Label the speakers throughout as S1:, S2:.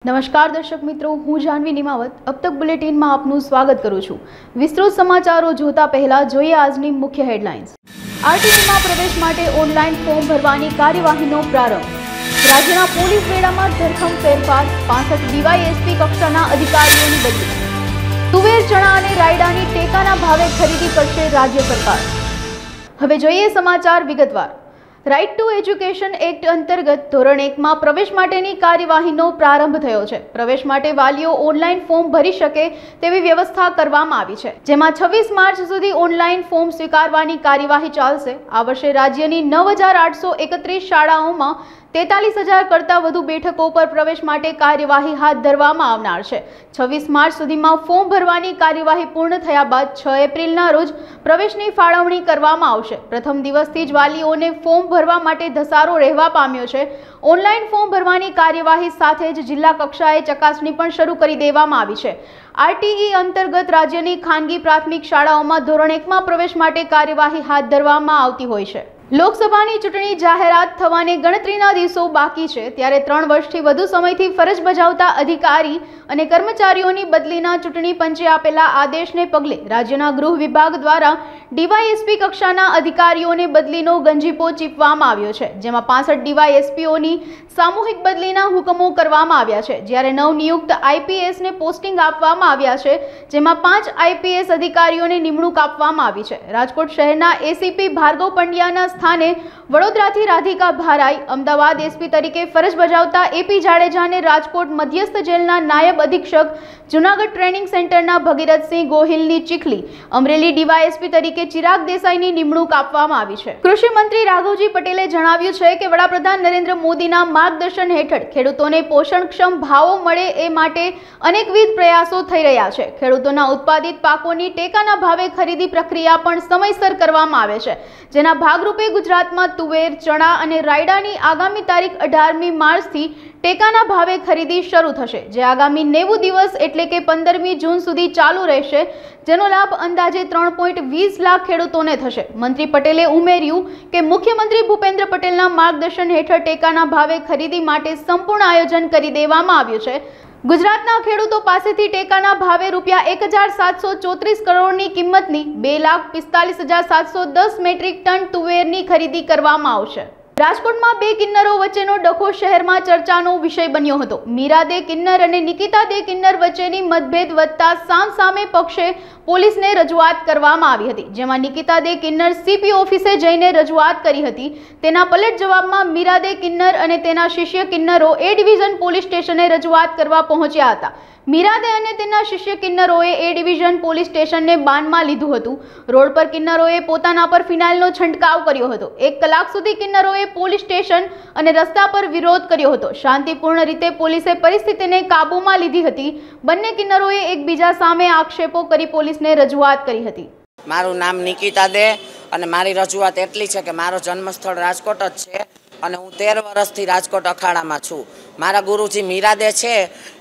S1: नमस्कार दर्शक मित्रों, हूँ जानवी निमावत अब तक बुलेटिन में आपનું સ્વાગત કરું છું। વિસ્તૃત સમાચારો જોતા પહેલા જોઈએ આજની મુખ્ય હેડલાઇન્સ। આરટીસીમાં પ્રવેશ માટે ઓનલાઈન ફોર્મ ભરવાની કાર્યવાહીનો પ્રારંભ। રાજ્યના પોલીસ બેડામાં ધરખમ ફેરફાર, 65 ડીવાયએસપી કક્ષાના અધિકારીઓની બદલી। તુવેર, ચણા અને રાયડાની ટેકાના ભાવે ખરીદી કરશે રાજ્ય સરકાર। હવે જોઈએ સમાચાર વિગતવાર। રાઇટ ટુ એજ્યુકેશન એક્ટ અંતર્ગત ધોરણ 1 માં પ્રવેશ માટેની કાર્યવાહીનો પ્રારંભ થયો છે। પ્રવેશ માટે વાલીઓ ઓનલાઈન ફોર્મ ભરી શકે તેવી વ્યવસ્થા કરવામાં આવી છે, જેમાં 26 માર્ચ સુધી ઓનલાઈન ફોર્મ સ્વીકારવાની કાર્યવાહી ચાલશે। આ વર્ષે રાજ્યની 9831 શાળાઓમાં 43,000 કરતાં વધુ બેઠકો પર પ્રવેશ માટે કાર્યવાહી હાથ ધરવામાં આવનાર છે। 26 માર્ચ સુધીમાં ફોર્મ ભરવાની કાર્યવાહી પૂર્ણ થયા બાદ 6 એપ્રિલના રોજ પ્રવેશની ફાળવણી કરવામાં આવશે। પ્રથમ દિવસથી જ વાલીઓને ફોર્મ ભરવા માટે ધસારો રહેવા પામ્યો છે। ઓનલાઈન ફોર્મ ભરવાની કાર્યવાહી સાથે જ જિલ્લા કક્ષાએ ચકાસણી પણ શરૂ કરી દેવામાં આવી છે। આરટીઈ અંતર્ગત રાજ્યની ખાનગી પ્રાથમિક શાળાઓમાં ધોરણ 1 માં પ્રવેશ માટે કાર્યવાહી હાથ ધરવામાં આવતી હોય છે। લોકસભાની ચૂંટણી જાહેરાત થવાને ગણતરીના દિવસો બાકી છે, ત્યારે 3 વર્ષથી વધુ સમયથી ફરજ બજાવતા અધિકારી અને કર્મચારીઓની બદલીના ચૂંટણી પંચે આપેલા આદેશને પગલે રાજ્યના ગૃહ વિભાગ દ્વારા ડીવાયએસપી કક્ષાના અધિકારીઓને બદલીનો ગંજીપો ચીપવામાં આવ્યો છે, જેમાં 65 ડીવાયએસપીઓની સામૂહિક બદલીના હુકમો કરવામાં આવ્યા છે, જ્યારે નવનિયુક્ત આઈપીએસને પોસ્ટિંગ આપવામાં આવ્યા છે, જેમાં 5 આઈપીએસ અધિકારીઓને નિમણૂક આપવામાં આવી છે। રાજકોટ શહેરના એસીપી ભાર્ગવ પંડ્યાના સ્થાને વડોદરાથી રાધિકા ભારાઈ, અમદાવાદ એસપી તરીકે ફરજ બજાવતા એપી જાડેજાને રાજકોટ મધ્યસ્થ જેલના નાયબ અધિક્ષક, જૂનાગઢ ટ્રેનિંગ સેન્ટરના ભગીરથસિંહ ગોહિલની ચીખલી, અમરેલી ડીવાયએસપી તરીકે ચિરાગ દેસાઈની નિમણૂક આપવામાં આવી છે। કૃષિ મંત્રી રાઘવજી પટેલે જણાવ્યું છે કે વડાપ્રધાન નરેન્દ્ર મોદીના માર્ગદર્શન હેઠળ ખેડૂતોને પોષણક્ષમ ભાવો મળે એ માટે અનેકવિધ પ્રયાસો થઈ રહ્યા છે। ખેડૂતોના ઉત્પાદિત પાકોની ટેકાના ભાવે ખરીદી પ્રક્રિયા પણ સમયસર કરવામાં આવે છે, જેના ભાગરૂપે ગુજરાતમાં તુવેર, ચણા અને રાયડાની આગામી તારીખ 18મી માર્ચથી ટેકાના ભાવે ખરીદી શરૂ થશે, જે આગામી 90 દિવસ એટલે કે 15મી જૂન સુધી ચાલુ રહેશે, જેનો લાભ અંદાજે 3.20 લાખ ખેડૂતોને થશે। મંત્રી પટેલે ઉમેર્યું કે મુખ્યમંત્રી ભૂપેન્દ્ર પટેલના માર્ગદર્શન હેઠળ ટેકાના ભાવે ખરીદી માટે સંપૂર્ણ આયોજન કરી દેવામાં આવ્યું છે। ગુજરાતના ખેડૂતો પાસેથી ટેકાના ભાવે ₹1,734 કરોડની કિંમતની 2,45,710 મેટ્રિક ટન તુવેરની ખરીદી કરવામાં આવશે। રાજકોટમાં 2 કિન્નરો વચ્ચેનો ડખો શહેરમાં ચર્ચાનો વિષય બન્યો હતો। મીરા દે કિન્નર અને નિકિતા દે કિન્નર વચ્ચેની મતભેદ વધતા સામે પક્ષે પોલીસને રજૂઆત કરવામાં આવી હતી, જેમાં નિકિતા દે કિન્નર સીપી ઓફિસે જઈને રજૂઆત કરી હતી। તેના પલટ જવાબમાં મીરા દે કિન્નર અને તેના શિષ્ય કિન્નરો એ ડિવિઝન પોલીસ સ્ટેશને રજૂઆત કરવા પહોંચ્યા હતા। મીરા દે અને તેના શિષ્ય કિન્નરોએ એ ડિવિઝન પોલીસ સ્ટેશનને બાનમાં લીધું હતું। રોડ પર કિન્નરોએ પોતાના પર ફિનાઇલનો છંટકાવ કર્યો હતો। 1 કલાક સુધી કિન્નરોએ પોલીસ સ્ટેશન અને રસ્તા પર વિરોધ કર્યો હતો। શાંતિપૂર્ણ રીતે પોલીસે પરિસ્થિતિને કાબૂમાં લીધી હતી। બંને કિન્નરોએ એકબીજા સામે આક્ષેપો કરી પોલીસને રજૂઆત કરી હતી।
S2: મારું નામ નિકિતા દે અને મારી રજૂઆત એટલી છે કે મારો જન્મસ્થળ રાજકોટ જ છે અને હું 13 વર્ષથી રાજકોટ અખાડામાં છું। મારા ગુરુજી મીરા દે છે,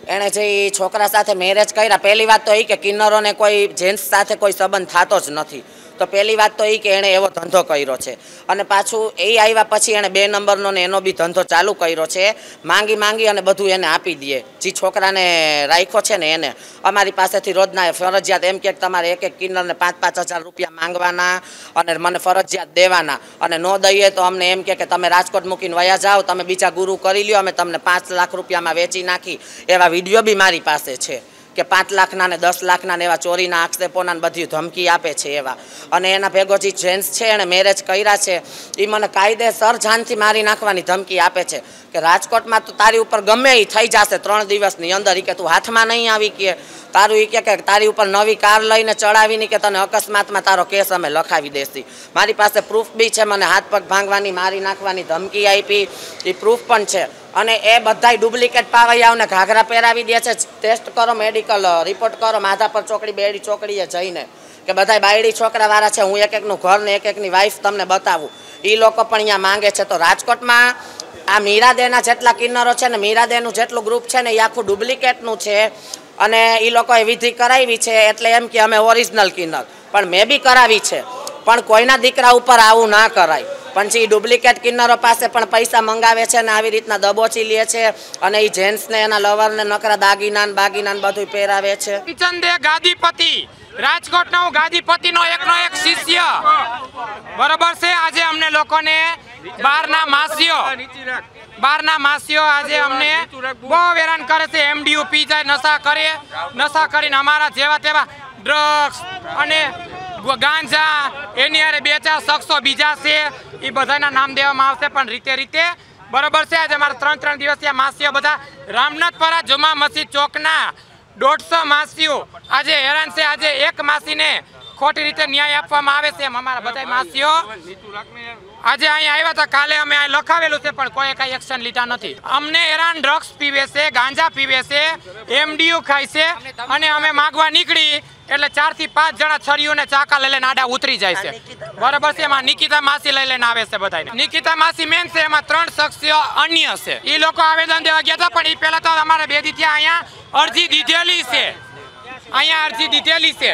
S2: એણે જે છોકરા સાથે મેરેજ કર્યા, પહેલી વાત તો એ કે કિન્નરોને કોઈ જેન્ટ્સ સાથે કોઈ સંબંધ થતો જ નથી, તો પહેલી વાત તો એ કે એણે એવો ધંધો કર્યો છે। અને પાછું એ આવ્યા પછી એણે 2 નંબરનો ને એનો બી ધંધો ચાલુ કર્યો છે। માંગી અને બધું એને આપી દે, જે છોકરાને રાખ્યો છે ને એને અમારી પાસેથી રોજના ફરજિયાત એમ કે તમારે એક કિન્નરને 5,000 રૂપિયા માંગવાના અને મને ફરજિયાત દેવાના, અને ન દઈએ તો અમને એમ કે તમે રાજકોટ મૂકીને વયા જાઓ, તમે બીજા ગુરુ કરી લ્યો, અમે તમને 5 લાખ રૂપિયામાં વેચી નાખી। એવા વિડીયો બી મારી પાસે છે કે 5 લાખના ને 10 લાખના ને એવા ચોરીના આક્ષેપોના બધી ધમકી આપે છે એવા। અને એના ભેગો જે જેન્ટ્સ છે એને મેરેજ કર્યા છે, એ મને કાયદેસર જાનથી મારી નાખવાની ધમકી આપે છે કે રાજકોટમાં તો તારી ઉપર ગમે એ થઈ જશે 3 દિવસની અંદર, કે તું હાથમાં નહીં આવી કે તારું એ કે તારી ઉપર નવી કાર લઈને ચડાવીને કે તને અકસ્માતમાં તારો કેસ અમે લખાવી દેશી। મારી પાસે પ્રૂફ બી છે, મને હાથ પગ ભાંગવાની મારી નાખવાની ધમકી આપી, એ પ્રૂફ પણ છે। અને એ બધાય ડુપ્લિકેટ પાવૈયાઓને ઘાઘરા પહેરાવી દે છે। ટેસ્ટ કરો, મેડિકલ રિપોર્ટ કરો, માધાપર ચોકડી બેડી ચોકડીએ જઈને કે બધાય બાયડી છોકરાવાળા છે। હું એકનું ઘર ને એકની વાઈફ તમને બતાવું, એ લોકો પણ અહીંયા માંગે છે। તો રાજકોટમાં આ મીરા દેના જેટલા કિન્નરો છે ને, મીરા દેનું જેટલું ગ્રુપ છે ને, એ આખું ડુપ્લિકેટનું છે અને એ લોકોએ વિધિ કરાવી છે, એટલે એમ કે અમે ઓરિજિનલ કિન્નર, પણ મેં બી કરાવી છે, પણ કોઈના દીકરા ઉપર આવું ના કરાય। પણ જે ડુપ્લિકેટ કિન્નરો પાસે પણ પૈસા મંગાવે છે અને આવી રીતના દબોચી લે છે અને એ જેન્ટ્સને એના લવરને નકરા દાગીના બધું પહેરાવે છે.
S3: કિચનદે ગાદીપતિ રાજકોટનો ગાદીપતિનો એકનો એક શિષ્ય બરોબર છે. આજે અમને લોકોને બહારના માસીઓ આજે અમને બહુ હેરાન કરે છે. એમડીયુ પી જાય, નશા કરીને અમારા જેવા તેવા ડ્રગ્સ અને ગાંજા એની હારે 2-4 શખ્સો બીજા છે એ બધાના નામ દેવામાં આવશે. પણ રીતે બરોબર છે. આજે અમારા 3 દિવસીય માસીઓ બધા રામનાથપરા જુમા મસ્જિદ ચોકના 150 માસીઓ આજે હેરાન છે. આજે એક માસીને ખોટી રીતે ન્યાય આપવામાં આવે છે. એમ અમારા બધા માસીઓ આજે અહીંયા આવ્યા હતા. કાલે અમે અહીં લખાવેલું છે પણ કોઈ કઈ એક્શન લીધા નથી. અમને હેરાન ડ્રગ્સ પીવે છે, ગાંજા પીવે છે, એમડીયુ ખાય છે અને અમે માગવા નીકળી એટલે 4 થી 5 જણા છરીઓને ચાકા લઈ લઈને આડા ઉતરી જાય છે. બરાબર છે. એમાં નિકિતા માસી લઈ લઈને આવે છે બધાને. નિકિતા માસી મેન છે. એમાં 3 શખ્સો અન્ય છે. એ લોકો આવેદન દેવા ગયા હતા પણ એ પહેલા તો અમારે 2 દી ત્યાં અહીંયા અરજી દીધેલી છે.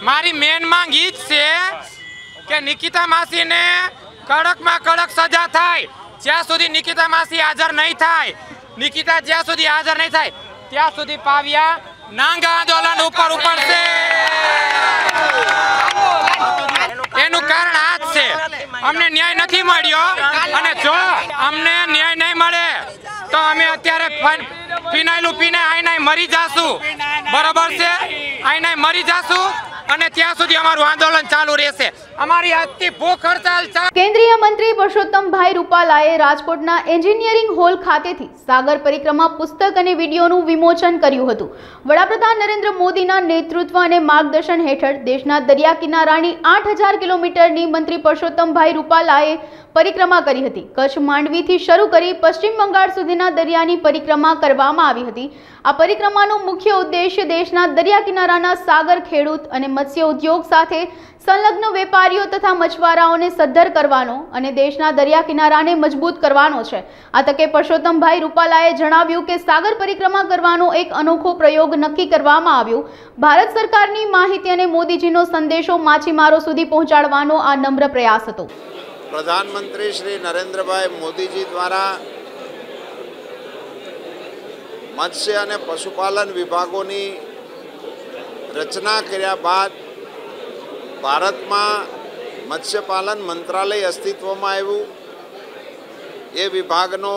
S3: મારી મેન માંગ ઈ જ છે કે નિકિતા માસીને કડકમાં કડક સજા થાય. જ્યાં સુધી નિકિતા માસી હાજર નહીં થાય, જ્યાં સુધી હાજર નહીં થાય ત્યાં સુધી પાવિયા નાંગા આંદોલન ઉપર ઉપડશે. એનું કારણ આ જ છે. અમને ન્યાય નથી મળ્યો અને જો અમને ન્યાય નહીં મળે તો અમે અત્યારે ફિનાઇલું પીને આઈને મરી જાશું. બરાબર છે. આઈને મરી જાશું અને ત્યાં સુધી અમારું આંદોલન ચાલુ રહેશે. અમારી આજથી ભૂખ હડતાલ ચાલુ.
S1: કેન્દ્રીય મંત્રી પરસોત્તમભાઈ રૂપાલાએ રાજકોટના એન્જિનિયરિંગ હોલ ખાતેથી સાગર પરિક્રમા પુસ્તક અને વિડીયોનું વિમોચન કર્યું હતું. વડાપ્રધાન નરેન્દ્ર મોદીના નેતૃત્વ અને માર્ગદર્શન હેઠળ દેશના દરિયા કિનારાની 8000 કિલોમીટરની મંત્રી પરસોત્તમભાઈ રૂપાલાએ પરિક્રમા કરી હતી. કચ્છ માંડવીથી શરૂ કરી પશ્ચિમ બંગાળ સુધીના દરિયાની પરિક્રમા કરવામાં આવી હતી. આ પરિક્રમાનો મુખ્ય ઉદ્દેશ્ય દેશના દરિયા કિનારાના સાગર ખેડૂત અને મત્સ્ય ઉદ્યોગ સાથે સંલગ્ન વેપારીઓ તથા મછવારાઓને સદ્ધર કરવાનો અને દેશના દરિયા કિનારાને મજબૂત કરવાનો છે. આ તકે પરસોત્તમભાઈ રૂપાલાએ જણાવ્યું કે સાગર પરિક્રમા કરવાનો એક અનોખો પ્રયોગ નક્કી કરવામાં આવ્યો. ભારત સરકારની માહિતી અને મોદીજીનો સંદેશો માછીમારો સુધી પહોંચાડવાનો આ નમ્ર પ્રયાસ હતો.
S4: પ્રધાનમંત્રી શ્રી નરેન્દ્રભાઈ મોદીજી દ્વારા મત્સ્ય અને પશુપાલન વિભાગોની રચના કર્યા બાદ ભારતમાં મત્સ્યપાલન મંત્રાલય અસ્તિત્વમાં આવ્યું. એ વિભાગનો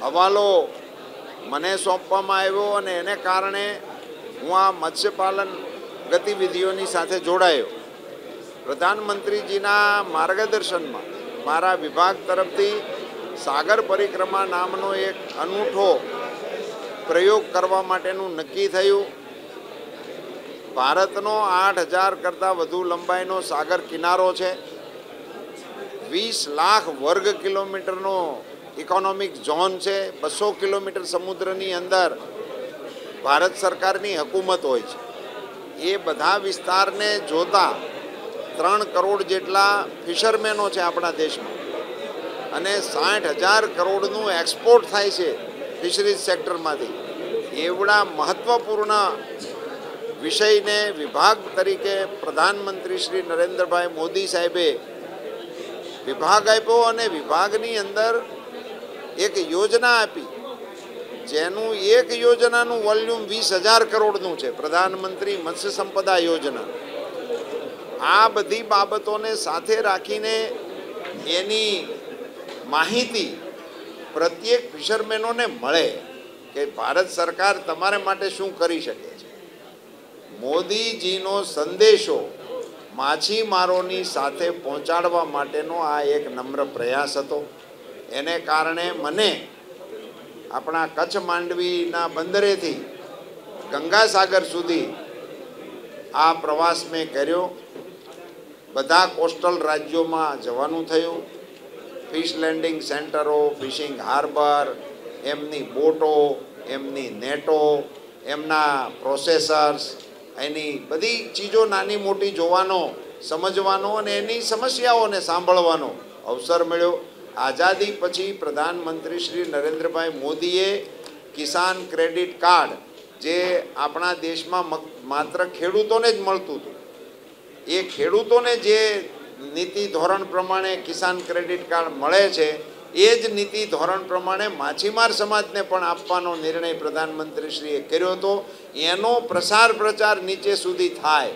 S4: હવાલો મને સોંપવામાં આવ્યો અને એને કારણે હું આ મત્સ્યપાલન ગતિવિધિઓની સાથે જોડાયો. પ્રધાનમંત્રીજીના માર્ગદર્શનમાં મારા વિભાગ તરફથી સાગર પરિક્રમા નામનો એક અનૂઠો પ્રયોગ કરવા માટેનું નક્કી થયું. ભારતનો 8000 કરતાં વધુ લંબાઈનો સાગર કિનારો છે. 20 લાખ વર્ગ કિલોમીટરનો ઇકોનોમિક ઝોન છે. 200 કિલોમીટર સમુદ્રની અંદર ભારત સરકારની હકુમત હોય છે. એ બધા વિસ્તારને જોતા 3 કરોડ જેટલા ફિશરમેનો છે આપણા દેશમાં અને 60,000 કરોડનું એક્સપોર્ટ થાય છે ફિશરીઝ સેક્ટરમાંથી. એવડા મહત્ત્વપૂર્ણ વિષયને વિભાગ તરીકે પ્રધાનમંત્રી શ્રી નરેન્દ્રભાઈ મોદી સાહેબે વિભાગ આપ્યો અને વિભાગની અંદર એક યોજના આપી જેનું એક યોજનાનું વોલ્યુમ 20,000 કરોડનું છે. પ્રધાનમંત્રી મત્સ્ય સંપદા યોજના. આ બધી બાબતોને સાથે રાખીને એની માહિતી પ્રત્યેક ફિશરમેનોને મળે કે ભારત સરકાર તમારે માટે શું કરી શકે છે. મોદીજીનો સંદેશો માછીમારોની સાથે પહોંચાડવા માટેનો આ એક નમ્ર પ્રયાસ હતો. એને કારણે મને આપણા કચ્છ માંડવીના બંદરેથી ગંગાસાગર સુધી આ પ્રવાસ મેં કર્યો. બધા કોસ્ટલ રાજ્યોમાં જવાનું થયું. ફિશ લેન્ડિંગ સેન્ટરો, ફિશિંગ હાર્બર, એમની બોટો, એમની નેટો, એમના પ્રોસેસર્સ, એની બધી ચીજો નાની મોટી જોવાનો, સમજવાનો અને એની સમસ્યાઓને સાંભળવાનો અવસર મળ્યો. આઝાદી પછી પ્રધાનમંત્રી શ્રી નરેન્દ્રભાઈ મોદીએ કિસાન ક્રેડિટ કાર્ડ, જે આપણા દેશમાં માત્ર ખેડૂતોને જ મળતું હતું, એ ખેડૂતોને જે નીતિ ધોરણ પ્રમાણે કિસાન ક્રેડિટ કાર્ડ મળે છે એ જ નીતિ ધોરણ પ્રમાણે માછીમાર સમાજને પણ આપવાનો નિર્ણય પ્રધાનમંત્રીશ્રીએ કર્યો હતો. એનો પ્રસાર પ્રચાર નીચે સુધી થાય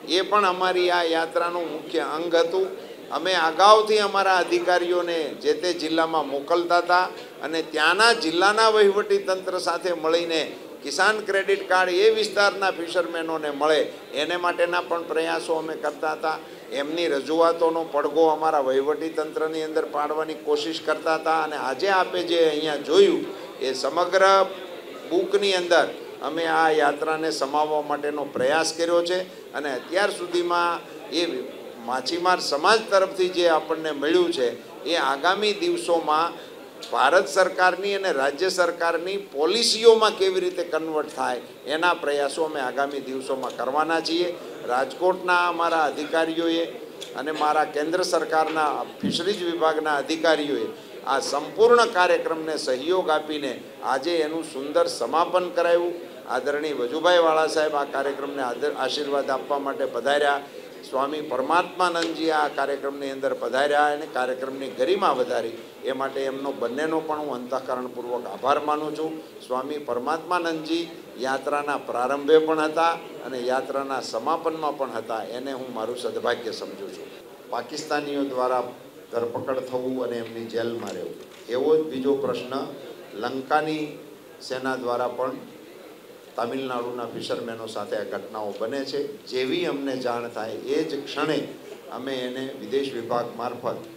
S4: એ પણ અમારી આ યાત્રાનું મુખ્ય અંગ હતું. અમે અગાઉથી અમારા અધિકારીઓને જે તે જિલ્લામાં મોકલતા હતા અને ત્યાંના જિલ્લાના વહીવટી તંત્ર સાથે મળીને કિસાન ક્રેડિટ કાર્ડ એ વિસ્તારના ફિશરમેનોને મળે એને માટેના પણ પ્રયાસો અમે કરતા હતા. એમની રજૂઆતોનો પડઘો અમારા વહીવટી તંત્રની અંદર પાડવાની કોશિશ કરતા હતા. અને આજે આપે જે અહીંયા જોયું એ સમગ્ર બુકની અંદર અમે આ યાત્રાને સમાવવા માટેનો પ્રયાસ કર્યો છે. અને અત્યાર સુધીમાં એ માછીમાર સમાજ તરફથી જે આપણને મળ્યું છે એ આગામી દિવસોમાં ભારત સરકારની અને રાજ્ય સરકારની પોલિસીઓમાં કેવી રીતે કન્વર્ટ થાય એના પ્રયાસો અમે આગામી દિવસોમાં કરવાના છીએ. રાજકોટના અમારા અધિકારીઓએ અને મારા કેન્દ્ર સરકારના ફિશરીઝ વિભાગના અધિકારીઓએ આ સંપૂર્ણ કાર્યક્રમને સહયોગ આપીને આજે એનું સુંદર સમાપન કરાવ્યું. આદરણીય વજુભાઈ વાળા સાહેબ આ કાર્યક્રમને આશીર્વાદ આપવા માટે પધાર્યા. સ્વામી પરમાત્માનંદજી આ કાર્યક્રમની અંદર પધાર્યા અને કાર્યક્રમની ગરિમા વધારી એ માટે એમનો બંનેનો પણ હું અંતઃકરણપૂર્વક આભાર માનું છું. સ્વામી પરમાત્માનંદજી યાત્રાના પ્રારંભે પણ હતા અને યાત્રાના સમાપનમાં પણ હતા. એને હું મારું સદભાગ્ય સમજું છું. પાકિસ્તાનીઓ દ્વારા ધરપકડ થવું અને એમની જેલમાં રહેવું એવો જ બીજો પ્રશ્ન લંકાની સેના દ્વારા પણ તમિલનાડુના ફિશરમેનો સાથે આ ઘટનાઓ બને છે. જેવી અમને જાણ થાય એ જ ક્ષણે અમે એને વિદેશ વિભાગ મારફત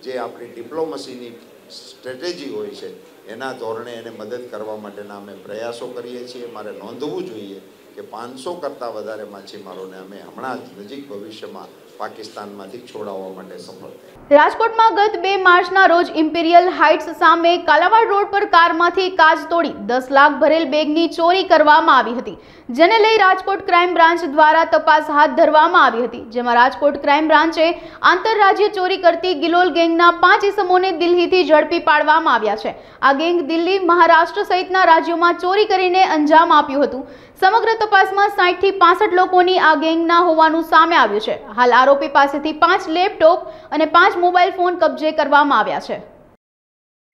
S4: જે આપણી ડિપ્લોમસીની સ્ટ્રેટેજી હોય છે એના ધોરણે એને મદદ કરવા માટેના અમે પ્રયાસો કરીએ છીએ. મારે નોંધવું જોઈએ કે 500 કરતાં વધારે માછીમારોને અમે હમણાં જ નજીક ભવિષ્યમાં પાકિસ્તાનમાંથી છોડાવવા માટે સફળ થયા.
S1: રાજકોટમાં ગત 2 માર્ચના રોજ ઇમ્પિરિયલ હાઇટ્સ સામે કાલાવાડ રોડ પર કારમાંથી કાચ તોડી 10 લાખ ભરેલ બેગની ચોરી કરવામાં આવી હતી, જેને લઈ રાજકોટ ક્રાઇમ બ્રાન્ચ દ્વારા તપાસ હાથ ધરવામાં આવી હતી. જેમાં રાજકોટ ક્રાઇમ બ્રાન્ચે આંતરરાજ્ય ચોરી કરતી ગિલોલ ગેંગના 5 ઇસમોને દિલ્હીથી ઝડપી પાડવામાં આવ્યા છે. આ ગેંગ દિલ્હી, મહારાષ્ટ્ર સહિતના રાજ્યોમાં ચોરી કરીને અંજામ આપ્યું હતું. સમગ્ર તપાસમાં 60 થી 65 લોકોની આ ગેંગના હોવાનું સામે આવ્યું છે. હાલ આરોપી પાસેથી 5 લેપટોપ અને 5 મોબાઈલ ફોન કબજે કરવામાં આવ્યા છે.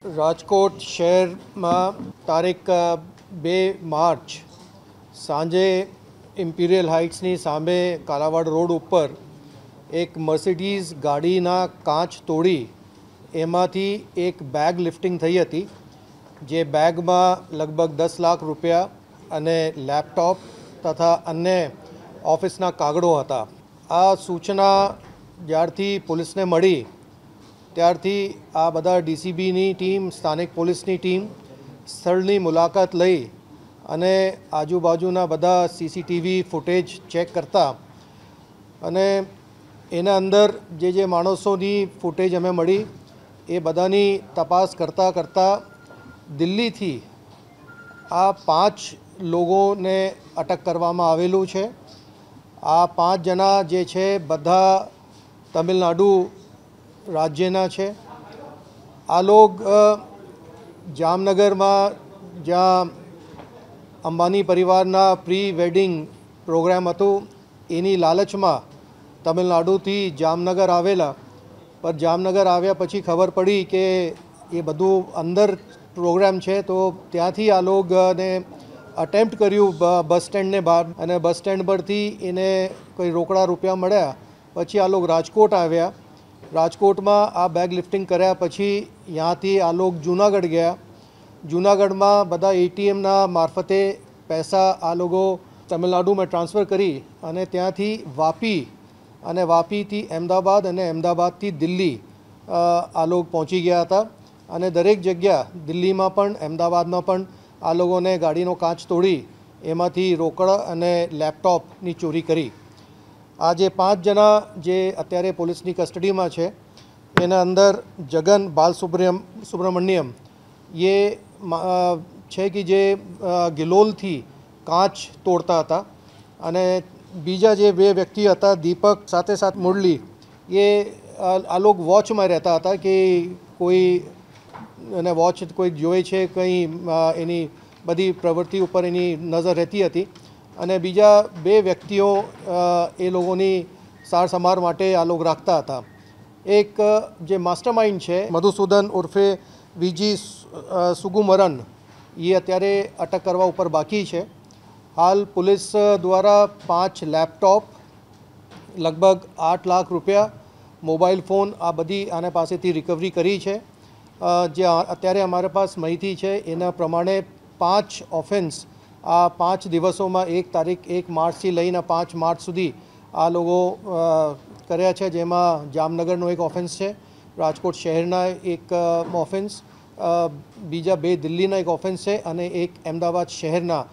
S5: રાજકોટ શહેરમાં તારીખ 2 માર્ચ સાંજે ઇમ્પિરિયલ હાઇટ્સની સામે કાલાવાડ રોડ ઉપર એક મર્સિડીઝ ગાડીના કાચ તોડી એમાંથી એક બેગ લિફ્ટિંગ થઈ હતી. જે બેગમાં લગભગ 10 લાખ રૂપિયા અને લેપટોપ તથા અન્ય ઓફિસના કાગળો હતા. આ સૂચના જ્યારથી પોલીસને મળી ત્યારથી આ બધા ડીસીબીની ટીમ, સ્થાનિક પોલીસની ટીમ સ્થળની મુલાકાત લઈ અને આજુબાજુના બધા સીસીટીવી ફૂટેજ ચેક કરતા અને એના અંદર જે માણસોની ફૂટેજ અમે મળી એ બધાની તપાસ કરતાં દિલ્હીથી આ 5 લોકોને અટક કરવામાં આવેલું છે. આ 5 જણા જે છે બધા તમિલનાડુ રાજ્યના છે. આ લોકો જામનગરમાં જ્યાં અંબાની પરિવારના પ્રી વેડિંગ પ્રોગ્રામ હતું એની લાલચમાં તમિલનાડુથી જામનગર આવેલા, પણ જામનગર આવ્યા પછી ખબર પડી કે એ બધું અંદર પ્રોગ્રામ છે, તો ત્યાંથી આ લોકોને અટેમ્પ્ટ કર્યું બસ સ્ટેન્ડને બહાર અને બસ સ્ટેન્ડ પરથી એને કોઈ રોકડા રૂપિયા મળ્યા. પછી આ લોકો રાજકોટ આવ્યા. રાજકોટમાં આ બેગ લિફ્ટિંગ કર્યા પછી ત્યાંથી આ લોકો જૂનાગઢ ગયા. જૂનાગઢમાં બધા એટીએમના મારફતે પૈસા આ લોકો તમિલનાડુમાં ટ્રાન્સફર કરી અને ત્યાંથી વાપી અને વાપીથી અમદાવાદ અને અમદાવાદથી દિલ્હી આ લોકો પહોંચી ગયા હતા. અને દરેક જગ્યા દિલ્હીમાં પણ અમદાવાદમાં પણ આ લોકોને ગાડીનો કાચ તોડી એમાંથી રોકડ અને લેપટોપની ચોરી કરી. આ જે 5 જણા જે અત્યારે પોલીસની કસ્ટડીમાં છે એના અંદર જગન બાલસુબ્રમણ્યમ એ છે કે જે ગિલોલથી કાચ તોડતા હતા અને બીજા જે 2 વ્યક્તિ હતા દીપક સાથે મુરલી એ આ લોકો વોચમાં રહેતા હતા કે કોઈ અને વોચ કોઈ જોઈ છે કંઈ એની બધી પ્રવૃત્તિ ઉપર એની નજર રહેતી હતી. અને બીજા 2 વ્યક્તિઓ એ લોકોની સાર સમાર માટે આ લોકો રાખતા હતા. એક જે માસ્ટરમાઇન્ડ છે મધુસૂદન ઉર્ફે વીજી સુગુમરન, એ અત્યારે અટક કરવા ઉપર બાકી છે. હાલ પોલીસ દ્વારા 5 લેપટોપ, લગભગ 8 લાખ રૂપિયા, મોબાઈલ ફોન આ બધી આના પાસેથી રિકવરી કરી છે. જે અત્યારે અમારા પાસ માહિતી છે એના પ્રમાણે 5 ઓફેન્સ આ 5 દિવસોમાં 1 તારીખ 1 માર્ચથી લઈને 5 માર્ચ સુધી આ લોકો કર્યા છે. જેમાં જામનગરનો એક ઓફેન્સ છે, રાજકોટ શહેરના એક ઓફેન્સ, બીજા 2 દિલ્હીના એક ઓફેન્સ છે અને એક અમદાવાદ શહેરના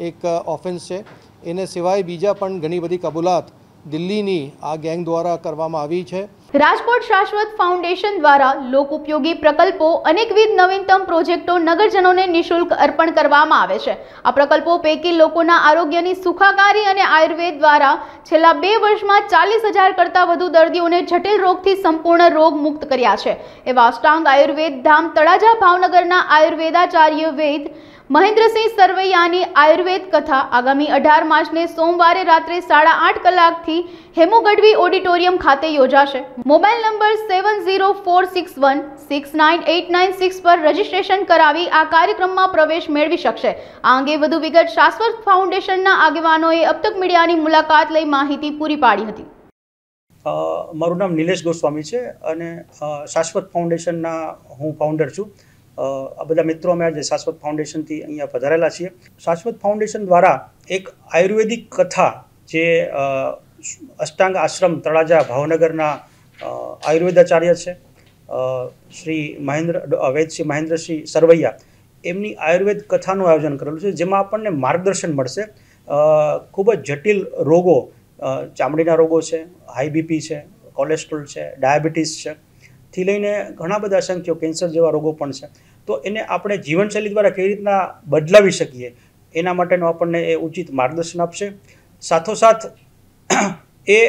S5: એક ઓફેન્સ છે. એને સિવાય બીજા પણ ઘણી બધી કબૂલાત દિલ્હીની આ ગેંગ દ્વારા કરવામાં આવી છે.
S1: રાજકોટ શાશ્વત ફાઉન્ડેશન દ્વારા લોક ઉપયોગી પ્રકલ્પો અનેકવિધ નવીનતમ પ્રોજેક્ટો નગરજનોને નિઃશુલ્ક અર્પણ કરવામાં આવે છે. આ પ્રકલ્પો પૈકી લોકોના આરોગ્યની સુખાકારી અને આયુર્વેદ દ્વારા છેલ્લા 2 વર્ષમાં 40,000 કરતાં વધુ દર્દીઓને જટિલ રોગથી સંપૂર્ણ રોગ મુક્ત કર્યા છે. એવા અષ્ટાંગ આયુર્વેદ ધામ તળાજા ભાવનગરના આયુર્વેદાચાર્ય વૈદ મહેન્દ્રસિંહ સરવૈયાની આયુર્વેદ કથા આગામી 18 માર્ચને સોમવારે રાત્રે 8:30 કલાકથી હેમુ ગઢવી ઓડિટોરિયમ ખાતે યોજાશે. મોબાઈલ નંબર 7046169896 પર રજીસ્ટ્રેશન કરાવી આ કાર્યક્રમમાં પ્રવેશ મેળવી શકશે. આ અંગે વધુ વિગત શાશ્વત ફાઉન્ડેશનના આગેવાનોએ અબતક મીડિયાની મુલાકાત લઈ માહિતી પૂરી પાડી હતી.
S6: મારું નામ નિલેશ ગોસ્વામી છે અને શાશ્વત ફાઉન્ડેશનના હું ફાઉન્ડર છું. આ બધા મિત્રો અમે આજે શાશ્વત ફાઉન્ડેશનથી અહીંયા પધારેલા છીએ. શાશ્વત ફાઉન્ડેશન દ્વારા એક આયુર્વેદિક કથા જે અષ્ટાંગ આશ્રમ તળાજા ભાવનગરના આયુર્વેદાચાર્ય છે શ્રી વૈદ્ય મહેન્દ્રસિંહ સરવૈયા, એમની આયુર્વેદ કથાનું આયોજન કરેલું છે, જેમાં આપણને માર્ગદર્શન મળશે. ખૂબ જ જટિલ રોગો, ચામડીના રોગો છે, હાઈ બીપી છે, કોલેસ્ટ્રોલ છે, ડાયાબિટીસ છે, થી લઈને ઘણા બધા અસંખ્ય કેન્સર જેવા રોગો પણ છે. તો એને આપણે જીવનશૈલી દ્વારા કેવી રીતના બદલાવી શકીએ એના માટેનું આપણને એ ઉચિત માર્ગદર્શન આપશે. સાથોસાથ એ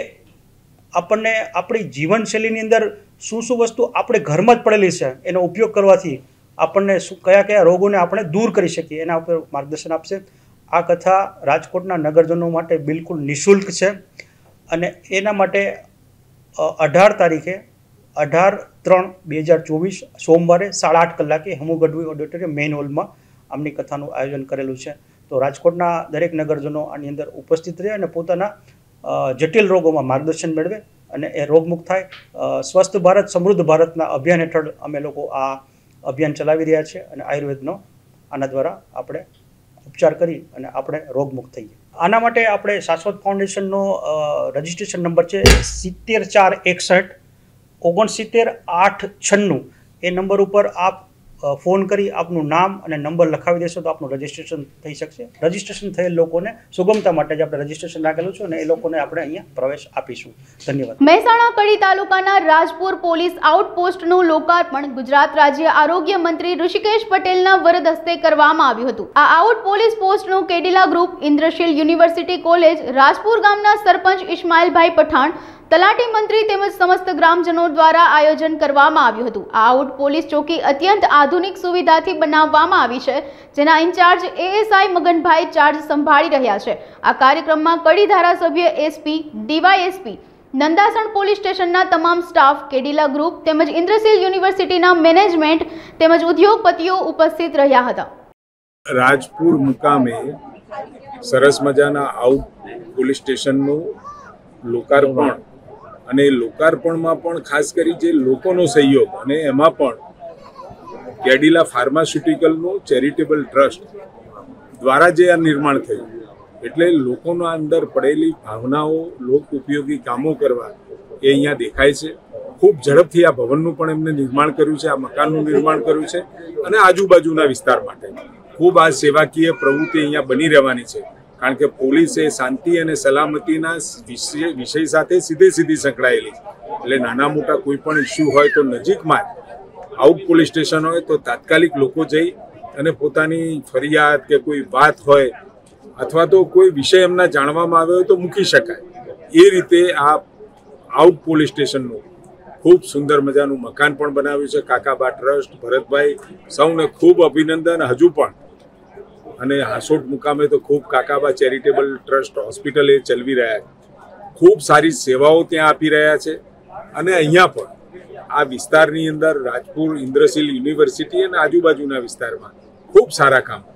S6: આપણને આપણી જીવનશૈલીની અંદર શું વસ્તુ આપણે ઘરમાં જ પડેલી છે એનો ઉપયોગ કરવાથી આપણને કયા રોગોને આપણે દૂર કરી શકીએ એના ઉપર માર્ગદર્શન આપશે. આ કથા રાજકોટના નગરજનો માટે બિલકુલ નિઃશુલ્ક છે અને એના માટે 18 તારીખે 18/3/2024 સોમવારે 8:30 કલાકે હેમુ ગઢવી ઓડિટોરિયમ મેઇન હોલમાં આમની કથાનું આયોજન કરેલું છે. તો રાજકોટના દરેક નગરજનો આની અંદર ઉપસ્થિત રહે અને પોતાના જટિલ રોગોમાં માર્ગદર્શન મેળવે અને એ રોગમુક્ત થાય. સ્વસ્થ ભારત સમૃદ્ધ ભારતના અભિયાન હેઠળ અમે લોકો આ અભિયાન ચલાવી રહ્યા છીએ અને આયુર્વેદનો આના દ્વારા આપણે ઉપચાર કરી અને આપણે રોગમુક્ત થઈએ. આના માટે આપણે શાશ્વત ફાઉન્ડેશનનો રજિસ્ટ્રેશન નંબર છે 70461 69 896. એ નંબર ઉપર આપ ફોન કરી આપનું નામ અને નંબર લખાવી દેશો તો આપનું રજિસ્ટ્રેશન થઈ શકશે. રજિસ્ટ્રેશન થયેલ લોકોને સુગમતા માટે જ આપણે રજિસ્ટ્રેશન રાખેલું છે અને એ લોકોને આપણે અહીંયા પ્રવેશ આપીશું. ધન્યવાદ.
S1: મહેસાણા કડી તાલુકાના રાજપુર પોલીસ આઉટપોસ્ટનું લોકાર્પણ ગુજરાત રાજ્ય આરોગ્ય મંત્રી ઋષિકેશ પટેલના વરદ હસ્તે કરવામાં આવ્યું હતું. આ આઉટ પોલીસ પોસ્ટનું Cadila group, Indrashil university college, Rajpur ગામના સરપંચ ઇસ્માઇલભાઈ પઠાણ, તલાટી મંત્રી તેમજ સમસ્ત ગ્રામજનો દ્વારા આયોજન કરવામાં આવ્યું હતું. આ આઉટ પોલીસ ચોકી અત્યંત આધુનિક સુવિધાથી બનાવવામાં આવી છે, જેના ઇન્ચાર્જ એએસઆઈ મગનભાઈ ચાર્જ સંભાળી રહ્યા છે. આ કાર્યક્રમમાં કડી ધારાસભ્ય એસપી, ડીવાયએસપી, નંદાસણ પોલીસ સ્ટેશનના તમામ સ્ટાફ, કેડિલા ગ્રુપ તેમજ ઇન્દ્રશીલ યુનિવર્સિટીના મેનેજમેન્ટ તેમજ ઉદ્યોગપતિઓ ઉપસ્થિત રહ્યા હતા.
S7: રાજપુર મુકામે સરસ મજાના આઉટ પોલીસ સ્ટેશનનું લોકાર્પણ અને લોકાર્પણમાં પણ ખાસ કરી જે લોકોનો સહયોગ અને એમાં પણ કેડિલા ફાર્માસ્યુટિકલનું ચેરિટેબલ ટ્રસ્ટ દ્વારા જે આ નિર્માણ થયું, એટલે લોકોના અંદર પડેલી ભાવનાઓ લોક ઉપયોગી કામો કરવા એ અહીંયા દેખાય છે. ખૂબ ઝડપથી આ ભવનનું પણ એમને નિર્માણ કર્યું છે, આ મકાનનું નિર્માણ કર્યું છે અને આજુબાજુના વિસ્તાર માટે ખૂબ આ સેવાકીય પ્રવૃત્તિ અહીંયા બની રહેવાની છે. કારણ કે પોલીસ એ શાંતિ અને સલામતીના વિષય સાથે સીધી સંકળાયેલી છે. એટલે નાના મોટા કોઈ પણ ઇસ્યુ હોય તો નજીકમાં આઉટ પોલીસ સ્ટેશન હોય તો તાત્કાલિક લોકો જઈ અને પોતાની ફરિયાદ કે કોઈ વાત હોય અથવા તો કોઈ વિષય એમના જાણવામાં આવ્યો હોય તો મૂકી શકાય. એ રીતે આ આઉટ પોલીસ સ્ટેશનનું ખૂબ સુંદર મજાનું મકાન પણ બનાવ્યું છે. કાકાબા ટ્રસ્ટ, ભરતભાઈ, સૌને ખૂબ અભિનંદન. હજુ પણ અને હાંસોટ મુકામે તો ખૂબ કાકાબા ચેરિટેબલ ટ્રસ્ટ હોસ્પિટલ એ ચલાવી રહ્યા છે. ખૂબ સારી સેવાઓ ત્યાં આપી રહ્યા છે અને અહીંયા પણ આ વિસ્તારની અંદર રાજપુર ઇન્દ્રશીલ યુનિવર્સિટી અને આજુબાજુના વિસ્તારમાં ખૂબ સારા કામ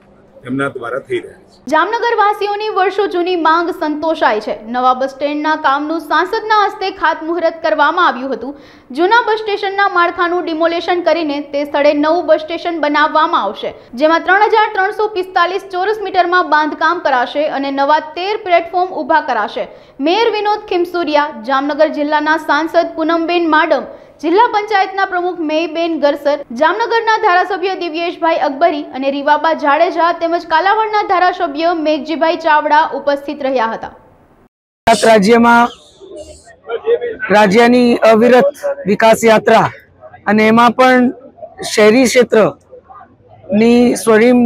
S7: એમના દ્વારા થઈ રહ્યા છે.
S1: જામનગર વાસીઓની વર્ષો જૂની માંગ સંતોષાય છે. નવા બસ સ્ટેન્ડના કામનું સાંસદના હસ્તે ખાતમુહૂર્ત કરવામાં આવ્યું હતું. જૂના બસ સ્ટેશનના માળખાનું ડિમોલેશન કરીને તે સ્થળે નવું બસ સ્ટેશન બનાવવામાં આવશે, જેમાં 3345 ચોરસ મીટરમાં બાંધકામ કરાશે અને નવા 13 પ્લેટફોર્મ ઊભા કરાશે. મેયર વિનોદ ખીમસુરિયા, જામનગર જિલ્લાના સાંસદ પૂનમબેન માડમ, જિલ્લા પંચાયતના પ્રમુખ મેયબેન ગરસર, જામનગરના ધારાસભ્ય દિવ્યેશભાઈ અકબરી અને રીવાબા જાડેજા તેમજ કાલાવડના ધારાસભ્ય મેઘજીભાઈ ચાવડા ઉપસ્થિત રહ્યા હતા.
S8: રાજ્યમાં રાજ્યની અવિરત વિકાસ યાત્રા અને એમાં પણ શહેરી ક્ષેત્રની સ્વર્ણિમ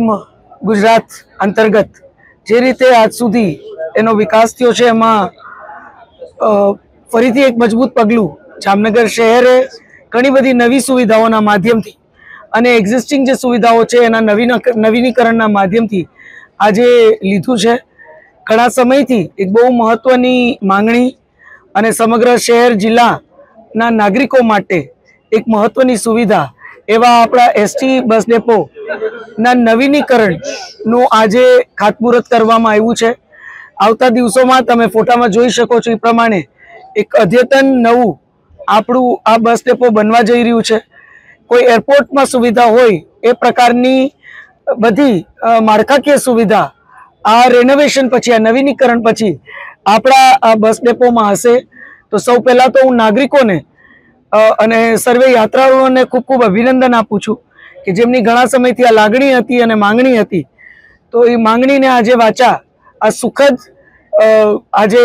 S8: ગુજરાત અંતર્ગત જે રીતે આજ સુધી એનો વિકાસ થયો છે, એમાં ફરીથી એક મજબૂત પગલું જામનગર શહેરે ઘણી બધી નવી સુવિધાઓના માધ્યમથી અને એક્ઝિસ્ટિંગ જે સુવિધાઓ છે એના નવીનીકરણના માધ્યમથી આજે લીધું છે. ઘણા સમયથી એક બહુ મહત્વની માંગણી અને સમગ્ર શહેર જિલ્લાના નાગરિકો માટે એક મહત્વની સુવિધા એવા આપણા એસટી બસ ડેપોના નવીનીકરણનું આજે ખાતમુહૂર્ત કરવામાં આવ્યું છે. આવતા દિવસોમાં તમે ફોટામાં જોઈ શકો છો એ પ્રમાણે એક અદ્યતન નવું આપણું આ બસ ડેપો બનવા જઈ રહ્યું છે. કોઈ એરપોર્ટમાં સુવિધા હોય એ પ્રકારની બધી માળખાકીય સુવિધા આ રેનોવેશન પછી, આ નવીનીકરણ પછી આપણા આ બસ ડેપોમાં હશે. તો સૌ પહેલાં તો હું નાગરિકોને અને સર્વે યાત્રાળુઓને ખૂબ ખૂબ અભિનંદન આપું છું કે જેમની ઘણા સમયથી આ લાગણી હતી અને માંગણી હતી. તો એ માંગણીને આજે વાચા આ સુખદ આજે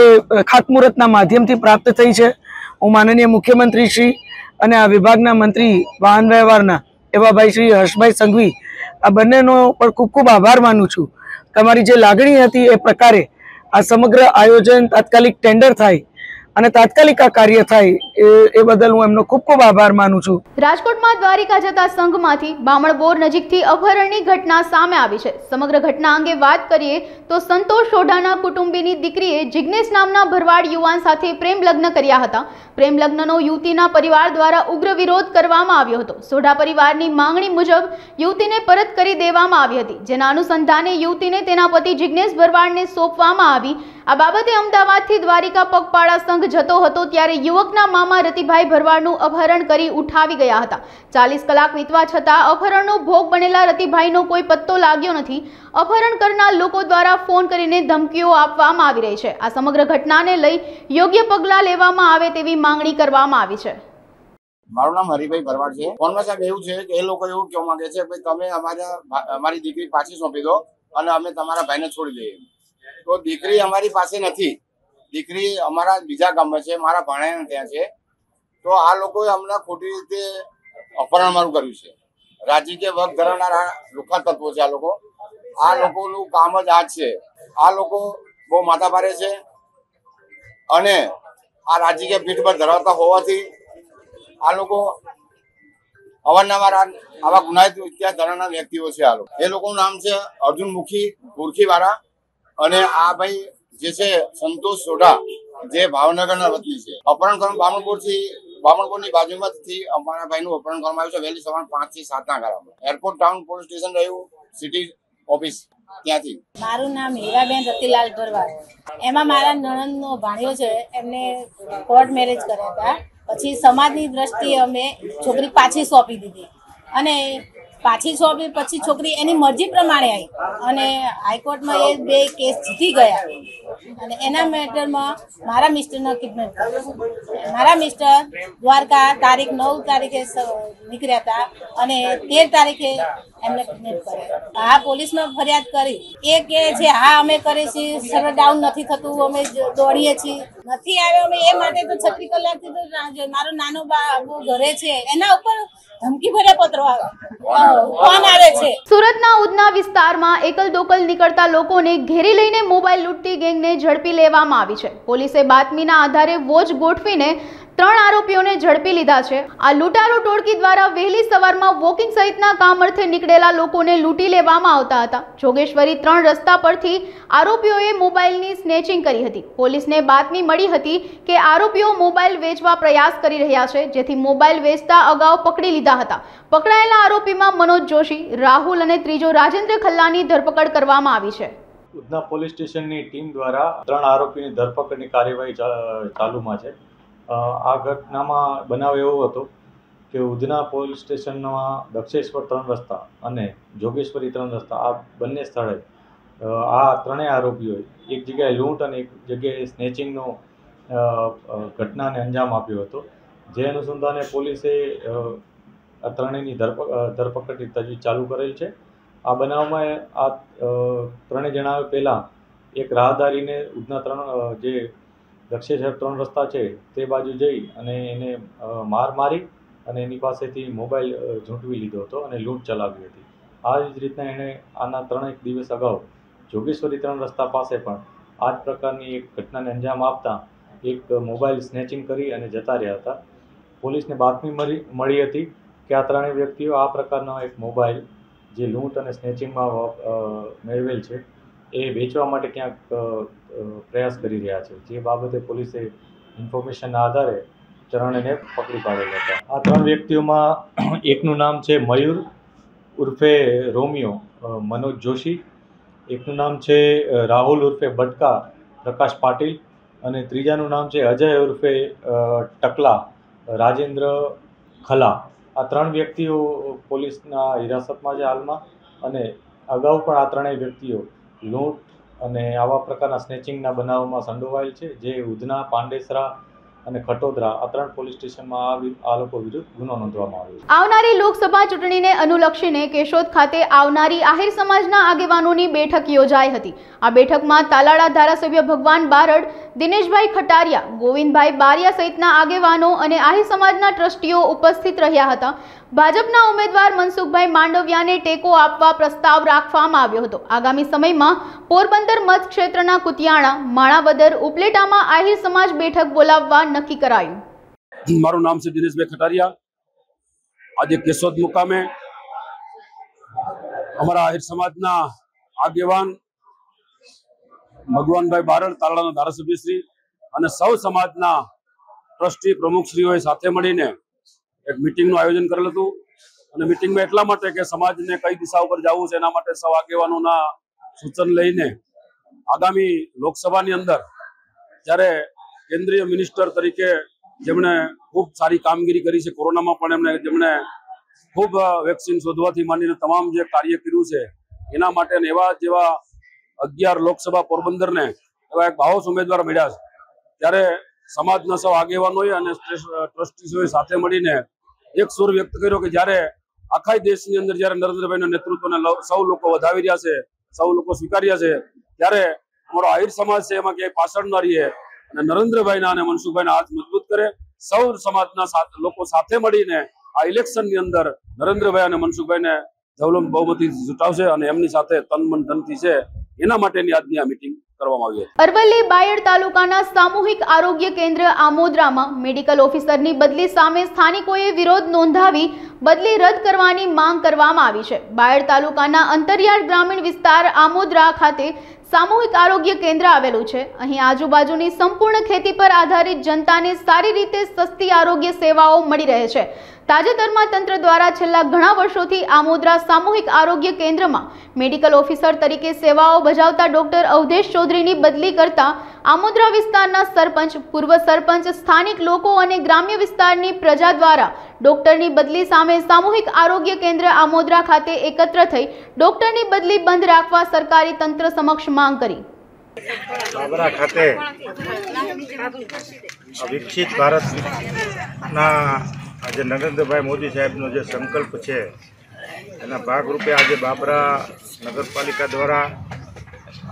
S8: ખાતમુહૂર્તના માધ્યમથી પ્રાપ્ત થઈ છે. હું માનનીય મુખ્યમંત્રી શ્રી અને આ વિભાગના મંત્રી વાહન વ્યવહારના એવા ભાઈ શ્રી હર્ષભાઈ સંઘવી, આ બંનેનો પણ ખૂબ ખૂબ આભાર માનું છું. તમારી જે લાગણી હતી એ પ્રકારે આ સમગ્ર આયોજન તાત્કાલિક ટેન્ડર થાય અને તાત્કાલિક આ કાર્ય થાય એ બદલ હું એમનો ખૂબ ખૂબ આભાર માનું છું.
S1: રાજકોટમાં દ્વારિકા જતા સંઘમાંથી બામણબોર નજીકથી અપહરણની ઘટના સામે આવી છે. સમગ્ર ઘટના અંગે વાત કરીએ તો સંતોષ સોઢાના કુટુંબીની દીકરીએ જિગ્નેશ નામના ભરવાડ યુવાન સાથે પ્રેમ લગ્ન કર્યા હતા. પ્રેમ લગ્નનો યુવતીના પરિવાર દ્વારા ઉગ્ર વિરોધ કરવામાં આવ્યો હતો. સોઢા પરિવારની માંગણી મુજબ યુવતીને પરત કરી દેવામાં આવી હતી, જેના અનુસંધાને યુવતીને તેના પતિ જિગ્નેશ ભરવાડને સોંપવામાં આવી. આ બાબતે અમદાવાદથી દ્વારિકા પગપાળા સંઘ જતો હતો ત્યારે યુવકના મામા રતિભાઈ ભરવાડનું અપહરણ કરી ઉઠાવી ગયા હતા. 40 કલાક વીતવા છતાં અપહરણનો ભોગ બનેલા રતિભાઈનો કોઈ પત્તો લાગ્યો નથી. અપહરણ કરનાર લોકો દ્વારા ફોન કરીને ધમકીઓ આપવામાં આવી રહી છે. આ સમગ્ર ઘટનાને લઈ યોગ્ય પગલાં લેવામાં આવે તેવી માંગણી કરવામાં આવી છે.
S9: મારું નામ હરિભાઈ ભરવાડ છે. ફોનમાં સાહેબ એવું છે કે એ લોકો એવું કહેવા માંગે છે કે તમે અમારી દીકરી પાછી સોંપી દો અને અમે તમારા ભાઈને છોડી દઈએ. તો દીકરી અમારી પાસે નથી, દીકરી અમારા બીજા ગામમાં છે, મારા ભાણેયા ત્યાં છે. તો આ લોકોએ અમને ખોટી રીતે અપહરણ મારું કર્યું છે. રાજકીય વર્ગ ધરાવનારા લુખ્ખા તત્વો છે આ લોકો. આ લોકોનું કામ જ આ છે. આ લોકો બહુ માથાભારે છે અને આ રાજકીય પીઠ પર ધરાવતા હોવાથી આ લોકો અવારનવાર આવા ગુનાહિત ઇતિહાસ ધરાવનાર વ્યક્તિઓ છે. આ લોકો, એ લોકોનું નામ છે અર્જુન મુખી ગુરખીવાળા અને આ ભાઈ જે છે સંતોષ સોઢા, જે ભાવનગરના વતની છે. અપહરણ કરવામાં બામણપુરની બાજુમાંથી અમારા ભાઈનું અપહરણ કરવામાં આવ્યું છે વહેલી સવારે 5 થી 7 ગાળામાં. એરપોર્ટ ટાઉન પોલીસ સ્ટેશન રહ્યું, સિટી ઓફિસ ત્યાંથી.
S10: મારું નામ હીરાબેન રતિલાલ ભરવાડ. એમાં મારા નણંદનો ભાણિયો છે, એમને કોર્ટ મેરેજ કર્યા હતા. પછી સમાજની દ્રષ્ટિએ અમે છોકરી પાછી સોંપી દીધી અને પાછી સોંપી પછી છોકરી એની મરજી પ્રમાણે આવી અને હાઈકોર્ટમાં એ 2 કેસ જીતી ગયા અને એના મેટરમાં મારા મિસ્ટરનો કિડનેપ કર્યો. મારા મિસ્ટર દ્વારકા તારીખ 9 તારીખે નીકળ્યા હતા અને 13 તારીખે એમને કિડનેપ કર્યા. હા, પોલીસમાં ફરિયાદ કરી. એ કહે છે હા અમે કરીએ છીએ, સર્વર ડાઉન નથી થતું, અમે દોડીએ છીએ, નથી આવ્યો. અમે એ માટે તો 36 કલાકથી તો મારો નાનો બાબુ ઘરે છે, એના ઉપર ધમકી ભર્યા પત્રો આવે છે.
S1: સુરતના ઉધના વિસ્તારમાં એકલ દોકલ નીકળતા લોકોને ઘેરી લઈને મોબાઈલ લૂંટતી ગેંગને ઝડપી લેવામાં આવી છે. પોલીસે બાતમીના આધારે વોચ ગોઠવીને 3 આરોપીઓને ઝડપી લીધા છે। આ લૂંટારૂ ટોળકી દ્વારા વહેલી સવારમાં વોકિંગ સહિતના કામ અર્થે નીકળેલા લોકોને લૂંટી લેવામાં આવતા હતા। જોગેશ્વરી 3 રસ્તા પરથી આરોપીઓએ મોબાઈલની સ્નેચિંગ કરી હતી। પોલીસને બાતમી મળી હતી કે આરોપીઓ મોબાઈલ વેચવા પ્રયાસ કરી રહ્યા છે, જેથી મોબાઈલ વેચતા અગાઉ પકડી લીધા હતા। પકડાયેલા આરોપીમાં મનોજ જોશી, રાહુલ અને ત્રીજો રાજેન્દ્ર ખલ્લાની ધરપકડ કરવામાં આવી છે।
S11: ઉધના પોલીસ સ્ટેશનની ટીમ દ્વારા 3 આરોપીની ધરપકડની કાર્યવાહી ચાલુમાં છે। આ ઘટનામાં બનાવ એવો હતો કે ઉધના પોલીસ સ્ટેશનમાં દક્ષેશ્વર 3 રસ્તા અને જોગેશ્વરી 3 રસ્તા આ બંને સ્થળે આ ત્રણેય આરોપીઓએ એક જગ્યાએ લૂંટ અને એક જગ્યાએ સ્નેચિંગનો ઘટનાને અંજામ આપ્યો હતો। જે અનુસંધાને પોલીસે આ ત્રણેયની ધરપકડની તજવીજ ચાલુ કરેલ છે। આ બનાવમાં આ ત્રણેય જણાવે પહેલાં એક રાહદારીને ઉધના જે દક્ષેશ્વર 3 રસ્તા છે તે બાજુ જઈ અને એને માર મારી અને એની પાસેથી મોબાઈલ ઝૂંટવી લીધો હતો અને લૂંટ ચલાવી હતી। આ જ રીતના એણે આના 3 દિવસ અગાઉ જોગેશ્વરી 3 રસ્તા પાસે પણ આ જ પ્રકારની એક ઘટનાને અંજામ આપતા એક મોબાઈલ સ્નેચિંગ કરી અને જતા રહ્યા હતા। પોલીસને બાતમી મળી હતી કે આ ત્રણેય વ્યક્તિઓ આ પ્રકારનો એક મોબાઈલ જે લૂંટ અને સ્નેચિંગમાં મેળવેલ છે એ વેચવા માટે ક્યાંક પ્રયાસ કરી રહ્યા છે। જે બાબતે પોલીસે ઇન્ફોર્મેશનના આધારે ત્રણેયને પકડી પાડેલા હતા। આ 3 વ્યક્તિઓમાં એકનું નામ છે મયુર ઉર્ફે રોમિયો મનોજ જોશી, એકનું નામ છે રાહુલ ઉર્ફે બટકા પ્રકાશ પાટીલ અને ત્રીજાનું નામ છે અજય ઉર્ફે ટકલા રાજેન્દ્ર ખલા। આ 3 વ્યક્તિઓ પોલીસના હિરાસતમાં છે હાલમાં અને અગાઉ પણ આ ત્રણેય વ્યક્તિઓ લૂંટ અને આવા પ્રકારના સ્નેચિંગના બનાવમાં સંડોવાયેલ છે। જે ઉધના, પાંડેસરા અને ખટોદરા આ 3 પોલીસ સ્ટેશનમાં આ લોકો વિરુદ્ધ ગુનો નોંધવામાં આવ્યો છે।
S1: આવનારી લોકસભા ચૂંટણીને અનુલક્ષીને કેશોદ ખાતે આવનારી આહિર સમાજના આગેવાનોની બેઠક યોજાઈ હતી। આ બેઠકમાં તાલાળા ધારાસભ્ય ભગવાન બારડ, દિનેશભાઈ ખટારિયા, ગોવિંદભાઈ બારિયા સહિતના આગેવાનો અને આહિર સમાજના ટ્રસ્ટીઓ ઉપસ્થિત રહ્યા હતા। ભાજપના ઉમેદવાર મનસુખભાઈ માંડવિયાને ટેકો આપવા પ્રસ્તાવ રાખવામાં આવ્યો હતો। આગામી સમયમાં પોરબંદર મતક્ષેત્રના કુતિયાણા, માણાવદર, ઉપલેટામાં આહિર સમાજ બેઠક બોલાવવા નક્કી કરાયું।
S12: મારું નામ છે દિનેશભાઈ ખટારિયા। આજે કેશોદ મુકામે અમારા આહિર સમાજના આગેવાન ભગવાનભાઈ બારડ, તાલાળાના ધારાસભ્યશ્રી અને સૌ સમાજના ટ્રસ્ટી પ્રમુખશ્રીઓએ સાથે મળીને એક મીટિંગનું આયોજન કરેલ હતું અને મીટિંગમાં એટલા માટે કે સમાજને કઈ દિશા ઉપર જવું છે એના માટે સૌ આગેવાનોના સૂચન લઈને આગામી લોકસભાની અંદર જ્યારે કેન્દ્રીય મિનિસ્ટર તરીકે જેમણે ખૂબ સારી કામગીરી કરી છે, કોરોનામાં પણ જેમણે ખૂબ વેક્સિન શોધવાથી માંડીને તમામ જે કાર્ય કર્યું છે એના માટે એવા જેવા 11 લોકસભા પોરબંદરને એવા એક ભાવસ ઉમેદવાર મળ્યા છે। ત્યારે સમાજના સૌ આગેવાનોએ અને ટ્રસ્ટીઓએ સાથે મળીને એક સુર વ્યક્ત કર્યો કે જ્યારે આખા દેશની અંદર જ્યારે નરેન્દ્રભાઈના નેતૃત્વને સૌ લોકો વધાવી રહ્યા છે, સૌ લોકો સ્વીકારી રહ્યા છે, ત્યારે અમારો આહિર સમાજ છે એમાં ક્યાંય પાછળ ન રહીએ અને નરેન્દ્રભાઈના અને મનસુખભાઈના હાથ મજબૂત કરે। સૌ સમાજના લોકો સાથે મળીને આ ઇલેક્શનની અંદર નરેન્દ્રભાઈ અને મનસુખભાઈને જવલમ બહુમતી જીતાવશે અને એમની સાથે તન મન ધનથી છે એના માટેની આજની આ મીટિંગ કરવામાં આવી હતી।
S1: અરવલ્લી બાયડ તાલુકાના સામૂહિક આરોગ્ય કેન્દ્ર આમોદરામાં મેડિકલ ઓફિસરની બદલી સામે સ્થાનિકોએ વિરોધ નોંધાવી બદલી રદ કરવાની માંગ કરવામાં આવી છે। બાયડ તાલુકાના અંતરિયાળ ગ્રામીણ વિસ્તાર આમોદરા ખાતે સામૂહિક આરોગ્ય કેન્દ્ર આવેલું છે। અહીં આજુબાજુની સંપૂર્ણ ખેતી પર આધારિત જનતાને સારી રીતે સસ્તી આરોગ્ય સેવાઓ મળી રહે છે। તાજેતરમાં તંત્ર દ્વારા છેલ્લા ઘણા વર્ષોથી આમોદરા સામૂહિક આરોગ્ય કેન્દ્રમાં મેડિકલ ઓફિસર તરીકે સેવાઓ બજાવતા ડોક્ટર અવધેશ ચૌધરીની બદલી કરતા આમોદરા વિસ્તારના સરપંચ, પૂર્વ સરપંચ, સ્થાનિક લોકો અને ગ્રામ્ય વિસ્તારની પ્રજા દ્વારા ડોક્ટરની બદલી સામે સામૂહિક આરોગ્ય કેન્દ્ર આમોદરા ખાતે એકત્ર થઈ ડોક્ટરની બદલી બંધ રાખવા સરકારી તંત્ર સમક્ષ માંગ કરી।
S13: બાબરા ખાતે વિકસિત ભારતના આજે નરેન્દ્રભાઈ મોદી સાહેબનો જે સંકલ્પ છે એના ભાગરૂપે આજે બાબરા નગરપાલિકા દ્વારા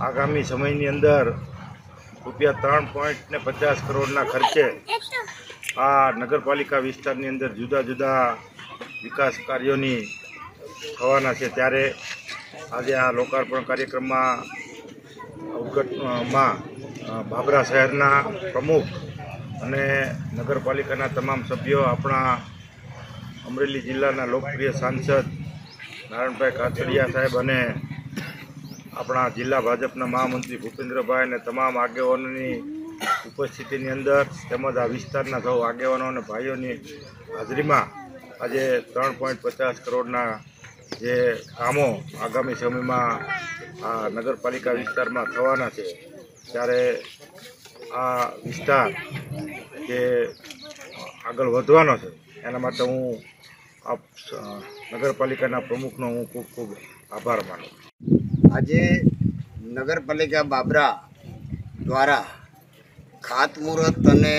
S13: આગામી સમયની અંદર ₹3.50 કરોડના ખર્ચે આ નગરપાલિકા વિસ્તારની અંદર જુદા જુદા વિકાસ કાર્યોની થવાના છે। ત્યારે આજે આ લોકાર્પણ કાર્યક્રમમાં બાબરા શહેરના પ્રમુખ અને નગરપાલિકાના તમામ સભ્યો, આપણા અમરેલી જિલ્લાના લોકપ્રિય સાંસદ નારાયણભાઈ કાછડિયા સાહેબ અને આપણા જિલ્લા ભાજપના મહામંત્રી ભૂપેન્દ્રભાઈ અને તમામ આગેવાનોની ઉપસ્થિતિની અંદર તેમજ આ વિસ્તારના સૌ આગેવાનો અને ભાઈઓની હાજરીમાં આજે 3.50 કરોડના જે કામો આગામી સમયમાં આ નગરપાલિકા વિસ્તારમાં થવાના છે, ત્યારે આ વિસ્તાર જે આગળ વધવાનો છે એના માટે હું આ નગરપાલિકાના પ્રમુખનો હું ખૂબ ખૂબ આભાર માનું છું.
S9: આજે નગરપાલિકા બાબરા દ્વારા ખાતમુહૂર્ત અને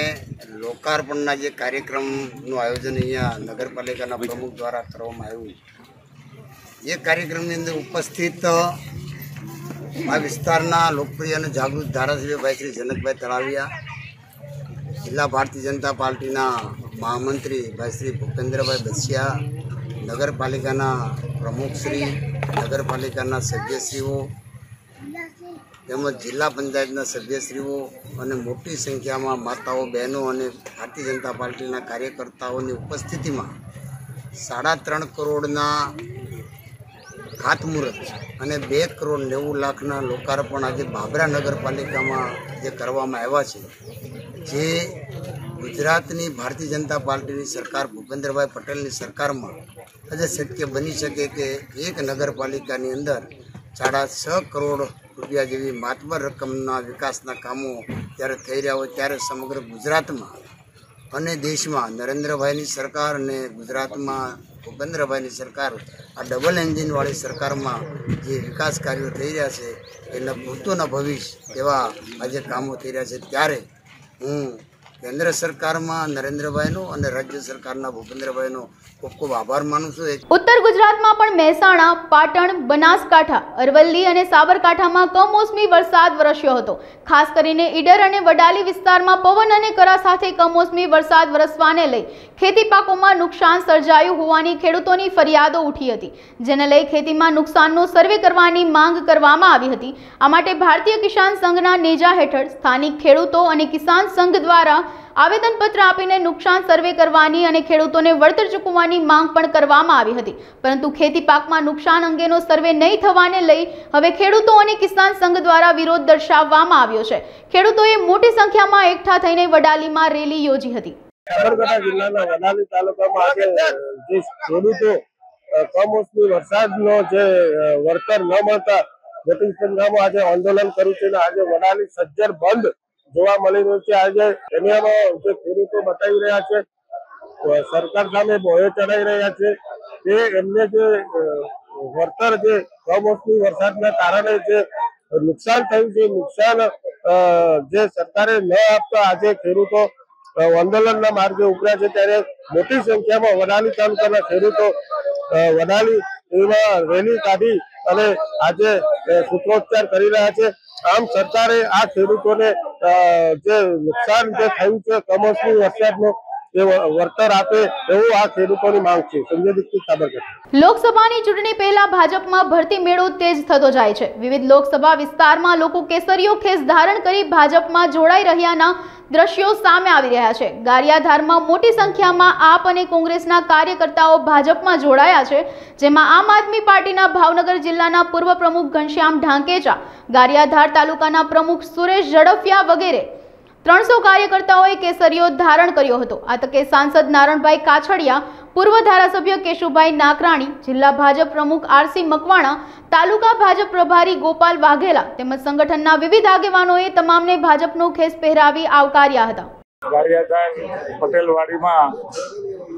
S9: લોકાર્પણના જે કાર્યક્રમનું આયોજન અહીંયા નગરપાલિકાના પ્રમુખ દ્વારા કરવામાં આવ્યું, એ કાર્યક્રમની અંદર ઉપસ્થિત આ વિસ્તારના લોકપ્રિય અને જાગૃત ધારાસભ્ય ભાઈ શ્રી જનકભાઈ તળાવિયા, જિલ્લા ભારતીય જનતા પાર્ટીના મહામંત્રી ભાઈ શ્રી ભૂપેન્દ્રભાઈ બસિયા, નગરપાલિકાના પ્રમુખશ્રી, નગરપાલિકાના સભ્યશ્રીઓ તેમજ જિલ્લા પંચાયતના સભ્યશ્રીઓ અને મોટી સંખ્યામાં માતાઓ, બહેનો અને ભારતીય જનતા પાર્ટીના કાર્યકર્તાઓની ઉપસ્થિતિમાં 3.5 કરોડના ખાતમુહૂર્ત અને 2,90,00,000ના લોકાર્પણ આજે બાબરા નગરપાલિકામાં જે કરવામાં આવ્યા છે, જે ગુજરાતની ભારતીય જનતા પાર્ટીની સરકાર, ભૂપેન્દ્રભાઈ પટેલની સરકારમાં આજે શક્ય બની શકે કે એક નગરપાલિકાની અંદર 6.5 કરોડ રૂપિયા જેવી માતબર રકમના વિકાસના કામો જ્યારે થઈ રહ્યા હોય, ત્યારે સમગ્ર ગુજરાતમાં અને દેશમાં નરેન્દ્રભાઈની સરકાર અને ગુજરાતમાં ભૂપેન્દ્રભાઈની સરકાર, આ ડબલ એન્જિનવાળી સરકારમાં જે વિકાસ કાર્યો થઈ રહ્યા છે એના ભૂતોના ભવિષ્ય એવા આજે કામો થઈ રહ્યા છે, ત્યારે હું કેન્દ્ર સરકારમાં નરેન્દ્રભાઈનો અને રાજ્ય સરકારના ભૂપેન્દ્રભાઈનો ખૂબ ખૂબ આભાર માનું છું.
S1: ઉત્તર ગુજરાતમાં પણ મહેસાણા, પાટણ, બનાસકાંઠા, અરવલ્લી અને સાબરકાંઠામાં કમોસમી વરસાદ વરસ્યો હતો. ખાસ કરીને ઈડર અને વડાલી વિસ્તારમાં પવન અને કરા સાથે કમોસમી વરસાદ વરસવાને લઈ ખેતી પાકોમાં નુકસાન સર્જાયું હોવાની ખેડૂતોની ફરિયાદો ઉઠી હતી, જેને લઈ ખેતીમાં નુકસાનનો સર્વે કરવાની માંગ કરવામાં આવી હતી. આ માટે ભારતીય કિસાન સંઘના નેજા હેઠળ સ્થાનિક ખેડૂતો અને કિસાન સંઘ દ્વારા આવેદનપત્ર આપીને નુકસાન સર્વે કરવાની અને ખેડૂતોને વળતર ચૂકવવાની માંગ પણ કરવામાં આવી હતી, પરંતુ ખેતી પાકમાં નુકસાન અંગેનો સર્વે નહીં થવાને લઈ હવે ખેડૂતો અને કિસાન સંઘ દ્વારા વિરોધ દર્શાવવામાં આવ્યો છે. ખેડૂતોએ મોટી સંખ્યામાં એકઠા થઈને વડાલીમાં રેલી યોજી હતી.
S14: સાબરકાંઠા જિલ્લાના વડાલી તાલુકામાં આજે જે ખેડૂતો કમોસમી વરસાદનો જે વળતર ન મળતા મોટી સંખ્યામાં આજે આંદોલન કર્યું છે. આજે વડાલી સજ્જર બંધ જોવા મળી રહ્યું છે. આજે દુનિયામાં જે ખેડૂતો બતાવી રહ્યા છે, સરકાર સામે બોયો ચડાવી રહ્યા છે, તે એમને જે વળતર જે કમોસમી વરસાદના કારણે જે નુકસાન થયું છે, નુકસાન જે સરકારે ન આપતા આજે ખેડૂતો આંદોલનના માર્ગે ઉતર્યા છે, ત્યારે મોટી સંખ્યામાં વડાલી તાલુકાના ખેડૂતો વડાલી એમાં રેલી કાઢી અને આજે સૂત્રોચ્ચાર કરી રહ્યા છે. આમ સરકારે આ ખેડૂતોને જે નુકસાન જે થયું છે કમોસમી વરસાદનું એ વળતર આપે એવું આ ખેડૂતોની માંગ છે. સંજય દીક્ષિત, સાબરકાંઠા.
S1: લોકસભાની ચૂંટણી પહેલા ભાજપમાં ભરતી મેળો તેજ થતો જાય છે. વિવિધ લોકસભા વિસ્તારમાં લોકો કેસરીયો ખેસ ધારણ કરી ભાજપમાં જોડાઈ રહ્યાના દ્રશ્યો સામે આવી રહ્યા છે. ગારિયાધારમાં મોટી સંખ્યામાં આપ અને કોંગ્રેસના કાર્યકર્તાઓ ભાજપમાં જોડાયા છે, જેમાં આમ આદમી પાર્ટીના ભાવનગર જિલ્લાના પૂર્વ પ્રમુખ ઘનશ્યામ ઢાંકેચા, ગારિયાધાર તાલુકાના પ્રમુખ સુરેશ ઝડફિયા વગેરે 300 કાર્યકર્તાઓએ કેસરીયો ધારણ કર્યો હતો. આ તકે સાંસદ નારણભાઈ કાછડિયા, પૂર્વ ધારાસભ્ય કેશુભાઈ નાકરાણી, જિલ્લા ભાજપ પ્રમુખ આરસી મકવાણા, તાલુકા ભાજપ પ્રભારી ગોપાલ વાઘેલા તેમજ સંગઠનના વિવિધ આગેવાનોએ તમામને ભાજપનો ખેસ પહેરાવી આવકાર્યા હતા.
S15: ગારિયાધાર પટેલવાડીમાં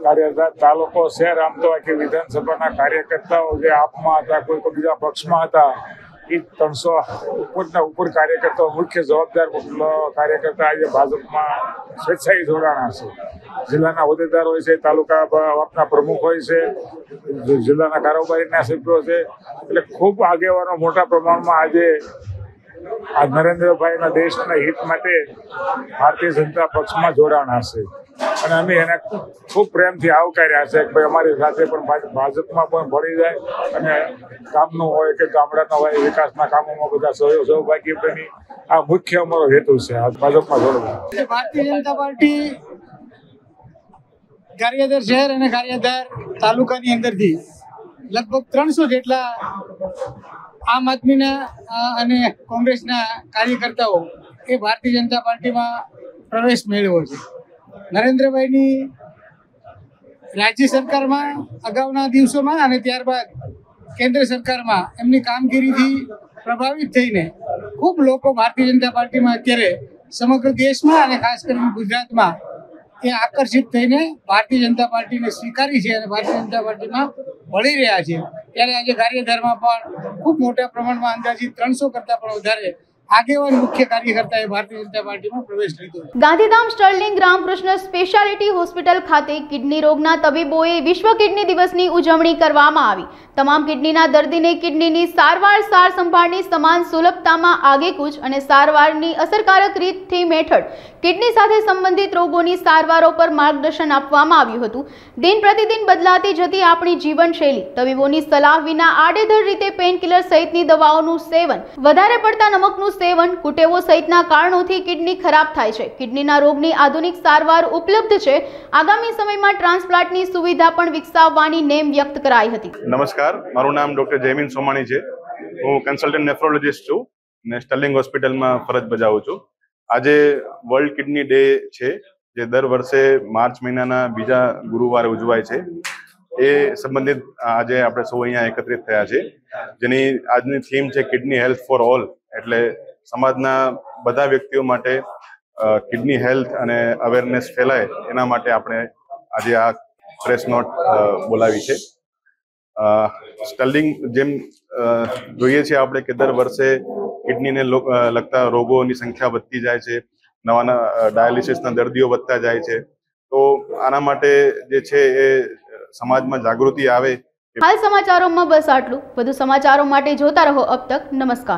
S15: ગારિયાધાર તાલુકો શહેર, આમ તો આખી વિધાનસભાના કાર્યકર્તાઓ જે આપમાં હતા, કોઈ બીજા પક્ષમાં હતા, એ 300 ઉપરના ઉપર કાર્યકર્તાઓ, મુખ્ય જવાબદાર કાર્યકર્તા આજે ભાજપમાં સ્વેચ્છાએ જોડાણા છે. જિલ્લાના હોદ્દેદાર હોય છે, તાલુકા આપના પ્રમુખ હોય છે, જિલ્લાના કારોબારીના સભ્યો છે, એટલે ખૂબ આગેવાનો મોટા પ્રમાણમાં આજે આ નરેન્દ્રભાઈના દેશના હિત માટે ભારતીય જનતા પક્ષમાં જોડાણ હશે અને અમે એને ખૂબ પ્રેમથી આવકાર્યા છે કે ભાઈ અમારી સાથે પણ ભાજપમાં પણ ભળી જાય અને ગામનું હોય કે ગામડાના હોય વિકાસના કામોમાં બધા સહભાગી બની આ મુખ્ય અમારો હેતુ છે આ ભાજપમાં જોડવા।
S16: ભારતીય જનતા પાર્ટી ગારિયાધાર શહેર અને ગારિયાધાર તાલુકાની અંદરથી લગભગ 300 જેટલા આમ આદમીના અને કોંગ્રેસના કાર્યકર્તાઓ એ ભારતીય જનતા પાર્ટીમાં પ્રવેશ મેળવ્યો છે। નરેન્દ્રભાઈની રાજ્ય સરકારમાં અગાઉના દિવસોમાં અને ત્યારબાદ કેન્દ્ર સરકારમાં એમની કામગીરીથી પ્રભાવિત થઈને ખૂબ લોકો ભારતીય જનતા પાર્ટીમાં અત્યારે સમગ્ર દેશમાં અને ખાસ કરીને ગુજરાતમાં એ આકર્ષિત થઈને ભારતીય જનતા પાર્ટીને સ્વીકારી છે અને ભારતીય જનતા પાર્ટીમાં ભળી રહ્યા છે। ત્યારે આજે ગારિયાધારમાં પણ ખૂબ મોટા પ્રમાણમાં અંદાજિત 300 કરતાં પણ વધારે આગેવાન મુખ્ય કાર્યકર્તાએ ભારતીય જનતા પાર્ટીમાં પ્રવેશ લીધો છે।
S1: Gandhidham Sterling Ramakrishna speciality hospital ખાતે કિડની રોગના તબીબોએ વિશ્વ કિડની દિવસની ઉજવણી કરવામાં આવી। તમામ કિડનીના દર્દીને કિડનીની સારવાર સાર સંભાળની સમાન સુલભતામાં આગેકૂચ અને સારવારની અસરકારક રીત થીમ હેઠળ કિડની સાથે સંબંધિત રોગોની સારવારો પર માર્ગદર્શન આપવામાં આવ્યું હતું। દિન પ્રતિદિન બદલાતી જતી આપણી જીવનશૈલી, તબીબોની સલાહ વિના આડેધડ રીતે પેનકિલર સહિતની દવાઓનું સેવન, વધારે પડતા નમકનું સેવન, કુટેવો સહિતના કારણોથી કિડની ખરાબ થાય છે। કિડનીના રોગની આધુનિક સારવાર ઉપલબ્ધ છે। આગામી સમયમાં ટ્રાન્સપ્લાન્ટની સુવિધા પણ વિકસાવવાની નેમ વ્યક્ત કરાઈ હતી।
S17: નમસ્કાર, મારું નામ ડોક્ટર જયમીન સોમાણી છે। હું કન્સલ્ટન્ટ નેફ્રોલોજીસ્ટ છું અને સ્ટર્લિંગ હોસ્પિટલમાં ફરજ બજાવું છું। આજે વર્લ્ડ કિડની ડે છે, જે દર વર્ષે માર્ચ મહિનાના બીજા ગુરુવારે ઉજવાય છે। એ સંબંધિત આજે આપણે સૌ અહીંયા એકત્રિત થયા છે, જેની આજની થીમ છે કિડની હેલ્થ ફોર ઓલ, એટલે સમાજના બધા વ્યક્તિઓ માટે કિડની હેલ્થ અને અવેરનેસ ફેલાય એના માટે આપણે આજે આ પ્રેસ નોટ બોલાવી છે। સ્ટર્લિંગ જેમ જોઈએ છે આપણે કે દર વર્ષે કિડનીને લગતા રોગોની સંખ્યા વધતી જાય છે, નવા ડાયાલિસિસના દર્દીઓ વધતા જાય છે। તો આના માટે જે છે એ સમાજમાં જાગૃતિ આવે।
S1: હાલ સમાચારોમાં બસ આટલું। વધુ સમાચારો માટે જોતા રહો અબ તક। નમસ્કાર।